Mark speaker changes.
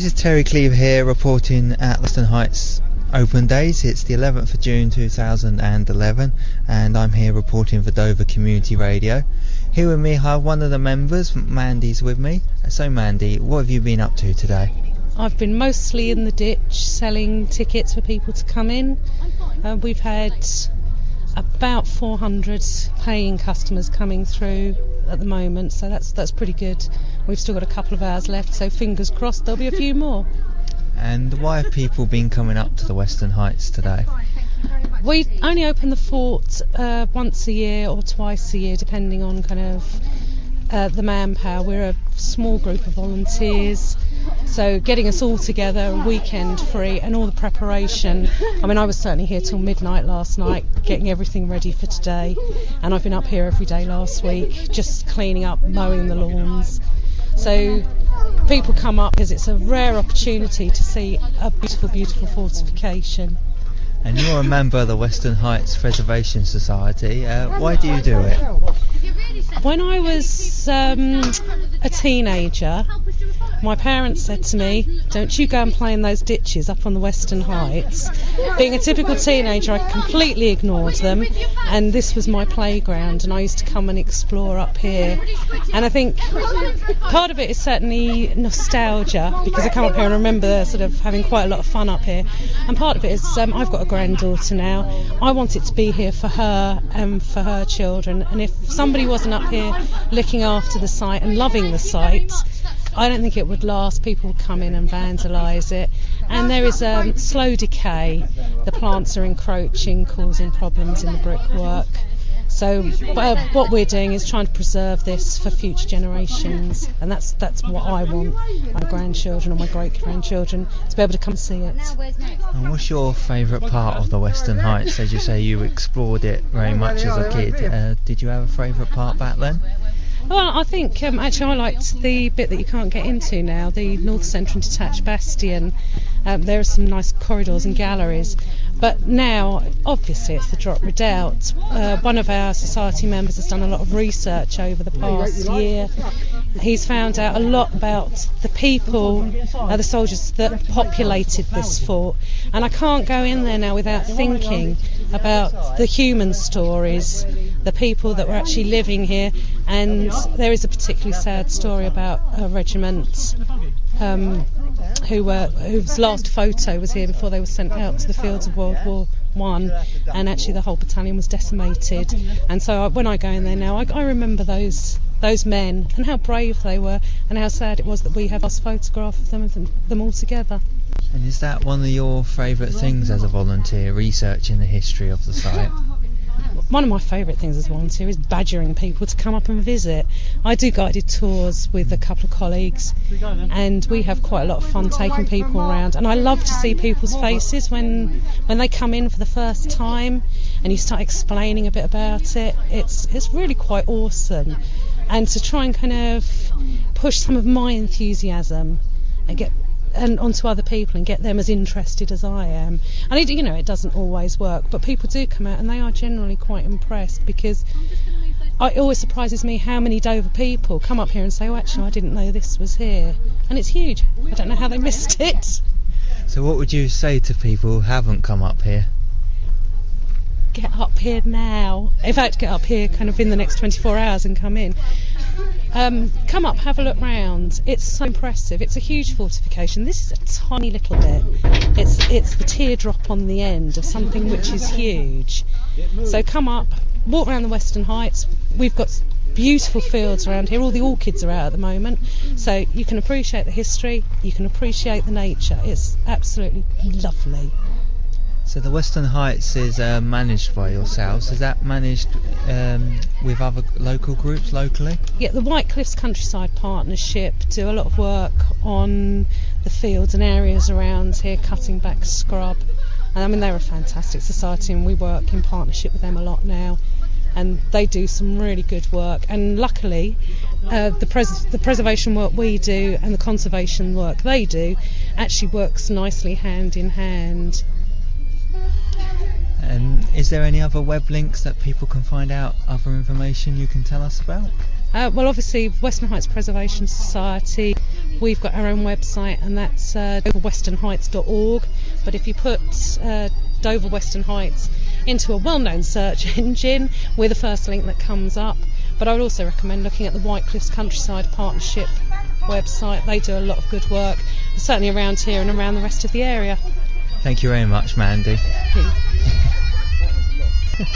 Speaker 1: This is Terry Cleaver here reporting at Western Heights Open Days. It's the 11th of June 2011 and I'm here reporting for Dover Community Radio. Here with me I have one of the members, Mandy's with me. So Mandy, what have you been up to today?
Speaker 2: I've been mostly in the ditch selling tickets for people to come in. We've had about 400 paying customers coming through at the moment, so that's pretty good. We've still got a couple of hours left, so fingers crossed there'll be a few more.
Speaker 1: And why have people been coming up to the Western Heights today?
Speaker 2: We only open the fort once a year or twice a year, depending on kind of the manpower. We're a small group of volunteers, so getting us all together, a weekend free, and all the preparation. I mean, I was certainly here till midnight last night, getting everything ready for today, and I've been up here every day last week, just cleaning up, mowing the lawns. So people come up because it's a rare opportunity to see a beautiful, beautiful fortification.
Speaker 1: And you're a member of the Western Heights Preservation Society. Why do you do it?
Speaker 2: When I was a teenager, my parents said to me, "Don't you go and play in those ditches up on the Western Heights." Being a typical teenager, I completely ignored them, and this was my playground, and I used to come and explore up here. And I think part of it is certainly nostalgia, because I come up here and remember sort of having quite a lot of fun up here, and part of it is I've got a granddaughter now. I want it to be here for her and for her children, and if somebody wasn't up here looking after the site and loving the site, I don't think it would last. People would come in and vandalise it, and there is slow decay. The plants are encroaching, causing problems in the brickwork. So what we're doing is trying to preserve this for future generations, and that's what I want my grandchildren or my great-grandchildren to be able to come see it.
Speaker 1: And what's your favourite part of the Western Heights? As you say, you explored it very much as a kid. Did you have a favourite part back then?
Speaker 2: Well, I think actually I liked the bit that you can't get into now, the North Centre and Detached Bastion. There are some nice corridors and galleries, but now obviously it's the Drop Redoubt. One of our society members has done a lot of research over the past year. He's found out a lot about the people, the soldiers that populated this fort, and I can't go in there now without thinking about the human stories, the people that were actually living here. And there is a particularly sad story about a regiment whose last photo was here before they were sent out to the fields of World War I, and actually the whole battalion was decimated. And so when I go in there now, I remember those men and how brave they were, and how sad it was that we have lost photograph of them all together.
Speaker 1: And is that one of your favourite things as a volunteer, researching the history of the site?
Speaker 2: One of my favourite things as a volunteer is badgering people to come up and visit. I do guided tours with a couple of colleagues, and we have quite a lot of fun taking people around, and I love to see people's faces when they come in for the first time and you start explaining a bit about it. It's really quite awesome, and to try and kind of push some of my enthusiasm and onto other people and get them as interested as I am. And it doesn't always work, but people do come out and they are generally quite impressed, because it always surprises me how many Dover people come up here and say, "Oh, actually, I didn't know this was here," and it's huge. I don't know how they missed it.
Speaker 1: So what would you say to people who haven't come up here?
Speaker 2: Get up here now. In fact, get up here kind of in the next 24 hours and come in. Come up, have a look round. It's so impressive. It's a huge fortification. This is a tiny little bit. It's the teardrop on the end of something which is huge. So come up, walk around the Western Heights. We've got beautiful fields around here. All the orchids are out at the moment, so you can appreciate the history, you can appreciate the nature. It's absolutely lovely.
Speaker 1: So the Western Heights is managed by yourselves. Is that managed with other local groups locally?
Speaker 2: Yeah, the White Cliffs Countryside Partnership do a lot of work on the fields and areas around here, cutting back scrub. And I mean, they're a fantastic society, and we work in partnership with them a lot now. And they do some really good work. And luckily, the preservation work we do and the conservation work they do actually works nicely hand in hand.
Speaker 1: Is there any other web links that people can find out other information you can tell us about?
Speaker 2: Well, obviously, Western Heights Preservation Society, we've got our own website, and that's doverwesternheights.org. But if you put Dover Western Heights into a well-known search engine, we're the first link that comes up. But I would also recommend looking at the White Cliffs Countryside Partnership website. They do a lot of good work, certainly around here and around the rest of the area.
Speaker 1: Thank you very much, Mandy.
Speaker 2: Thank you.